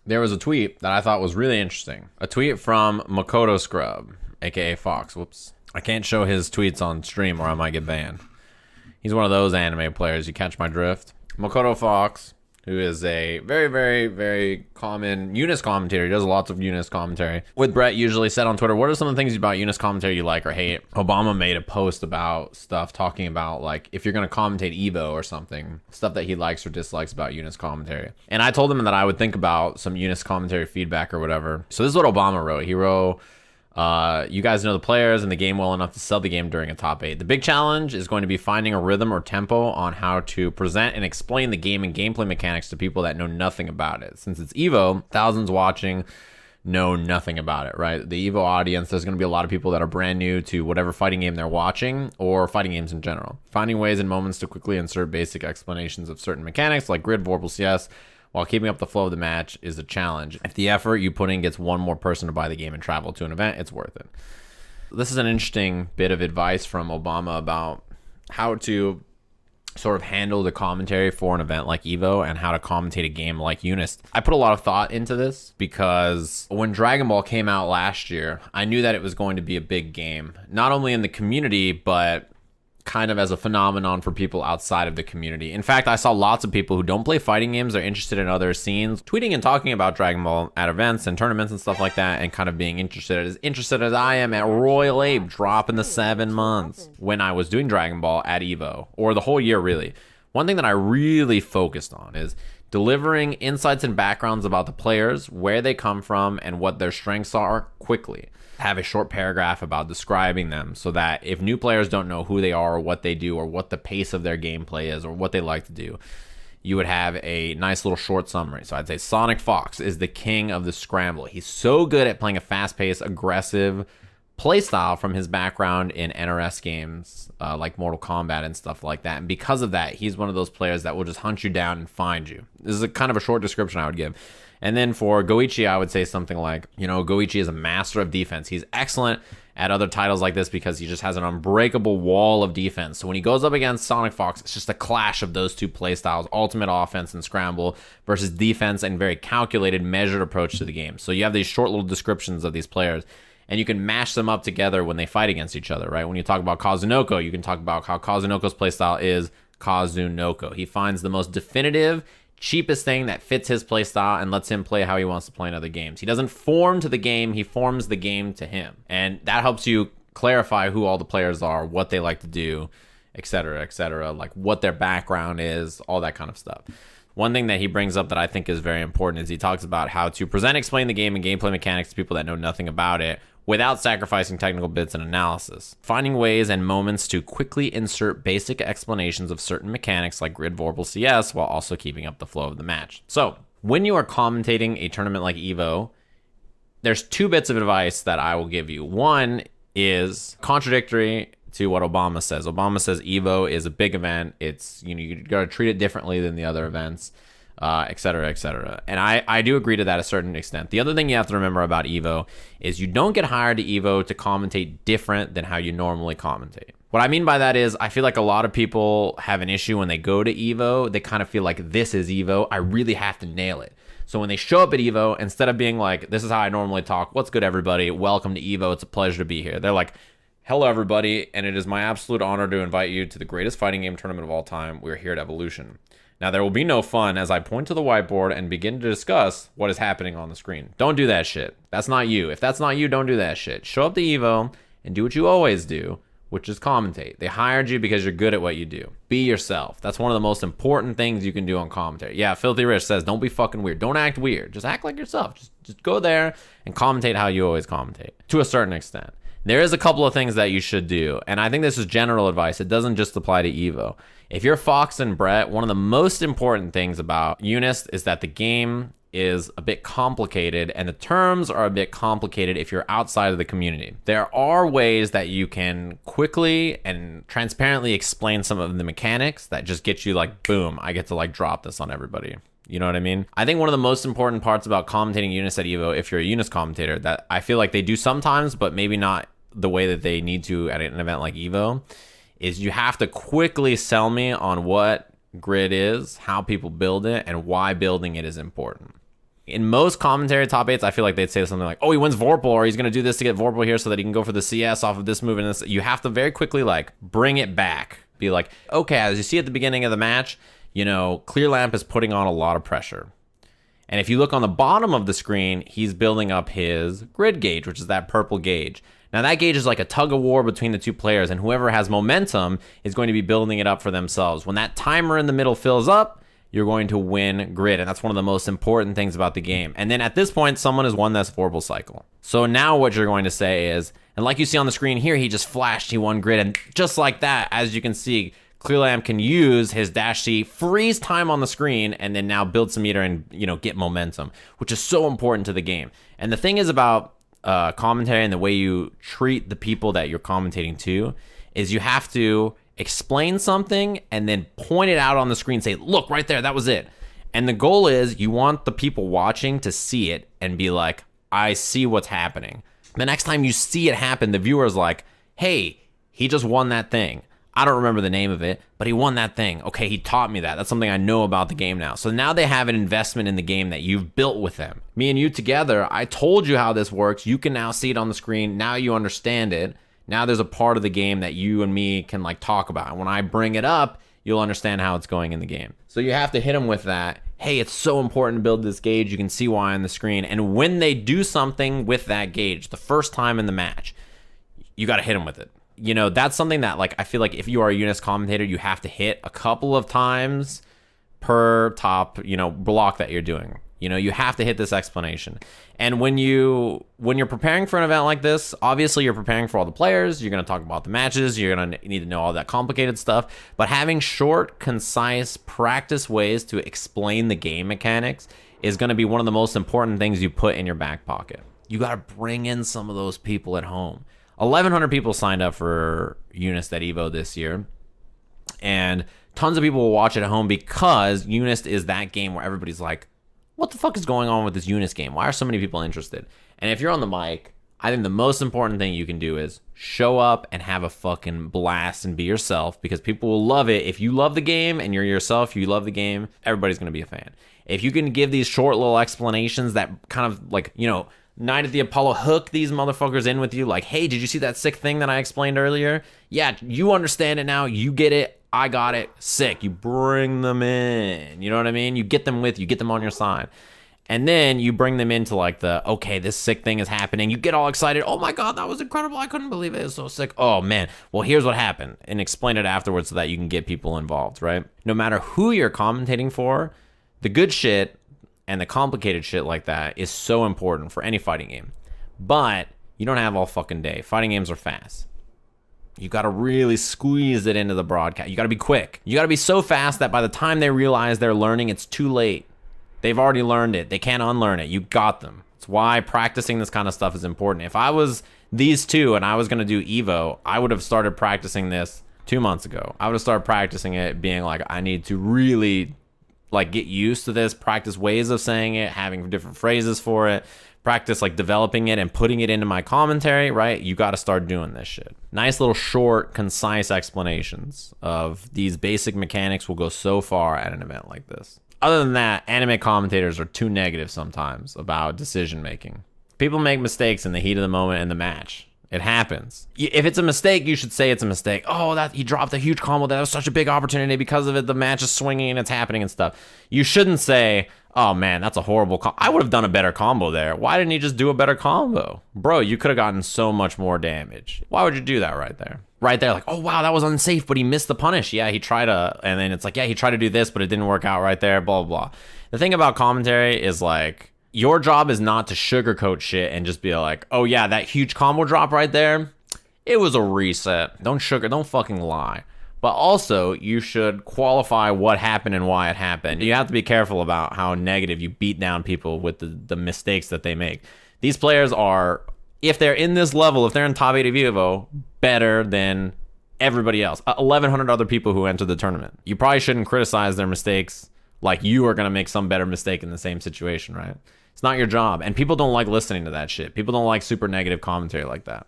there was a tweet that I thought was really interesting. A tweet from Makoto Scrub, aka Fox. Whoops. I can't show his tweets on stream or I might get banned. He's one of those anime players. You catch my drift? Makoto Fox, who is a very, very, very common UNIST commentator. He does lots of UNIST commentary. With Brett usually said on Twitter, what are some of the things about UNIST commentary you like or hate? Obama made a post about stuff talking about, like, if you're going to commentate EVO or something, stuff that he likes or dislikes about UNIST commentary. And I told him that I would think about some UNIST commentary feedback or whatever. So this is what Obama wrote. He wrote, you guys know the players and the game well enough to sell the game during a top 8. The big challenge is going to be finding a rhythm or tempo on how to present and explain the game and gameplay mechanics to people that know nothing about it. Since it's EVO, thousands watching know nothing about it, right? The EVO audience, there's going to be a lot of people that are brand new to whatever fighting game they're watching or fighting games in general. Finding ways and moments to quickly insert basic explanations of certain mechanics like grid, vorpal, CS, while keeping up the flow of the match is a challenge. If the effort you put in gets one more person to buy the game and travel to an event, it's worth it. This is an interesting bit of advice from Obama about how to sort of handle the commentary for an event like EVO and how to commentate a game like UNIST. I put a lot of thought into this because when Dragon Ball came out last year, I knew that it was going to be a big game, not only in the community, but kind of as a phenomenon for people outside of the community. In fact, I saw lots of people who don't play fighting games, they're interested in other scenes, tweeting and talking about Dragon Ball at events and tournaments and stuff like that, and kind of being interested as I am at Royal Ape dropping the 7 months when I was doing Dragon Ball at EVO, or the whole year really. One thing that I really focused on is delivering insights and backgrounds about the players, where they come from, and what their strengths are quickly. Have a short paragraph about describing them so that if new players don't know who they are or what they do or what the pace of their gameplay is or what they like to do, you would have a nice little short summary. So I'd say Sonic Fox is the king of the scramble. He's so good at playing a fast-paced, aggressive playstyle from his background in NRS games like Mortal Kombat and stuff like that. And because of that, he's one of those players that will just hunt you down and find you. This is a kind of a short description I would give. And then for Goichi, I would say something like, Goichi is a master of defense. He's excellent at other titles like this because he just has an unbreakable wall of defense. So when he goes up against Sonic Fox, it's just a clash of those two playstyles, ultimate offense and scramble versus defense and very calculated, measured approach to the game. So you have these short little descriptions of these players, and you can mash them up together when they fight against each other, right? When you talk about Kazunoko, you can talk about how Kazunoko's playstyle is Kazunoko. He finds the most definitive, cheapest thing that fits his playstyle and lets him play how he wants to play in other games. He doesn't form to the game, he forms the game to him. And that helps you clarify who all the players are, what they like to do, etc., like what their background is, all that kind of stuff. One thing that he brings up that I think is very important is he talks about how to present, explain the game and gameplay mechanics to people that know nothing about it without sacrificing technical bits and analysis. Finding ways and moments to quickly insert basic explanations of certain mechanics like grid, vorpal, CS while also keeping up the flow of the match. So, when you are commentating a tournament like EVO, there's 2 bits of advice that I will give you. One is contradictory to what Obama says. Obama says EVO is a big event. It's, you got to treat it differently than the other events, etc. And I do agree to that a certain extent. The other thing you have to remember about EVO is you don't get hired to EVO to commentate different than how you normally commentate. What I mean by that is I feel like a lot of people have an issue when they go to EVO. They kind of feel like this is EVO. I really have to nail it. So when they show up at EVO, instead of being like, this is how I normally talk, what's good everybody, welcome to EVO, it's a pleasure to be here. They're like, hello everybody, and it is my absolute honor to invite you to the greatest fighting game tournament of all time. We're here at Evolution. Now, there will be no fun as I point to the whiteboard and begin to discuss what is happening on the screen. Don't do that shit. That's not you. If that's not you, don't do that shit. Show up to EVO and do what you always do, which is commentate. They hired you because you're good at what you do. Be yourself. That's one of the most important things you can do on commentary. Yeah, Filthy Rich says, don't be fucking weird. Don't act weird. Just act like yourself. Just go there and commentate how you always commentate, to a certain extent. There is a couple of things that you should do, and I think this is general advice. It doesn't just apply to EVO. If you're Fox and Brett, one of the most important things about UNIST is that the game is a bit complicated, and the terms are a bit complicated if you're outside of the community. There are ways that you can quickly and transparently explain some of the mechanics that just get you like, boom, I get to like drop this on everybody. You know what I mean? I think one of the most important parts about commentating UNIST at EVO, if you're a UNIST commentator, that I feel like they do sometimes, but maybe not the way that they need to at an event like EVO, is you have to quickly sell me on what grid is, how people build it, and why building it is important. In most commentary top 8s, I feel like they'd say something like, oh, he wins Vorpal, or he's going to do this to get Vorpal here so that he can go for the CS off of this move. And this. You have to very quickly, like, bring it back. Be like, okay, as you see at the beginning of the match, you know, Clear Lamp is putting on a lot of pressure. And if you look on the bottom of the screen, he's building up his grid gauge, which is that purple gauge. Now, that gauge is like a tug of war between the two players, and whoever has momentum is going to be building it up for themselves. When that timer in the middle fills up, you're going to win grid, and that's one of the most important things about the game. And then at this point, someone has won this Vorpal cycle. So now what you're going to say is, and like you see on the screen here, he just flashed, he won grid, and just like that, as you can see, Clear Lamp can use his dash C, freeze time on the screen, and then now build some meter and, you know, get momentum, which is so important to the game. And the thing is about commentary and the way you treat the people that you're commentating to is you have to explain something and then point it out on the screen, say, look, right there, that was it. And the goal is you want the people watching to see it and be like, I see what's happening. The next time you see it happen, the viewer's like, hey, he just won that thing. I don't remember the name of it, but he won that thing. Okay, he taught me that. That's something I know about the game now. So now they have an investment in the game that you've built with them. Me and you together, I told you how this works. You can now see it on the screen. Now you understand it. Now there's a part of the game that you and me can like talk about. And when I bring it up, you'll understand how it's going in the game. So you have to hit them with that. Hey, it's so important to build this gauge. You can see why on the screen. And when they do something with that gauge, the first time in the match, you got to hit them with it. You know, that's something that, like, I feel like if you are a UNIST commentator, you have to hit a couple of times per top, you know, block that you're doing. You know, you have to hit this explanation. And when you're preparing for an event like this, obviously you're preparing for all the players. You're going to talk about the matches. You're going to need to know all that complicated stuff. But having short, concise, practice ways to explain the game mechanics is going to be one of the most important things you put in your back pocket. You got to bring in some of those people at home. 1,100 people signed up for UNIST at EVO this year, and tons of people will watch it at home because UNIST is that game where everybody's like, what the fuck is going on with this UNIST game? Why are so many people interested? And if you're on the mic, I think the most important thing you can do is show up and have a fucking blast and be yourself, because people will love it. If you love the game and you're yourself, you love the game, everybody's going to be a fan. If you can give these short little explanations that kind of like, you know, Night at the Apollo, hook these motherfuckers in with you, like, hey, did you see that sick thing that I explained earlier? Yeah, you understand it now, you get it, I got it, sick. You bring them in, you know what I mean? You get them with you, get them on your side. And then you bring them into like the, okay, this sick thing is happening. You get all excited, oh my God, that was incredible, I couldn't believe it, it was so sick. Oh man, well here's what happened, and explain it afterwards so that you can get people involved, right? No matter who you're commentating for, the good shit and the complicated shit like that is so important for any fighting game. But you don't have all fucking day. Fighting games are fast. You got to really squeeze it into the broadcast. You got to be quick. You got to be so fast that by the time they realize they're learning, it's too late. They've already learned it. They can't unlearn it. You got them. It's why practicing this kind of stuff is important. If I was these two and I was going to do EVO, I would have started practicing this 2 months ago. I would have started practicing it being like, I need to really like get used to this, practice ways of saying it, having different phrases for it, practice like developing it and putting it into my commentary, right? You got to start doing this shit. Nice little short, concise explanations of these basic mechanics will go so far at an event like this. Other than that, anime commentators are too negative sometimes about decision making. People make mistakes in the heat of the moment in the match. It happens. If it's a mistake, you should say it's a mistake. Oh, that he dropped a huge combo. That was such a big opportunity. Because of it, the match is swinging and it's happening and stuff. You shouldn't say, oh man, that's a horrible combo. I would have done a better combo there. Why didn't he just do a better combo? Bro, you could have gotten so much more damage. Why would you do that right there? Right there, like, oh wow, that was unsafe, but he missed the punish. Yeah, he tried to, and then it's like, yeah, he tried to do this, but it didn't work out right there, blah, blah, blah. The thing about commentary is like, your job is not to sugarcoat shit and just be like, oh yeah, that huge combo drop right there, it was a reset. Don't fucking lie. But also, you should qualify what happened and why it happened. You have to be careful about how negative you beat down people with the mistakes that they make. These players are, if they're in this level, if they're in top 8 of EVO, better than everybody else. 1,100 other people who entered the tournament. You probably shouldn't criticize their mistakes like you are going to make some better mistake in the same situation, right? It's not your job. And people don't like listening to that shit. People don't like super negative commentary like that.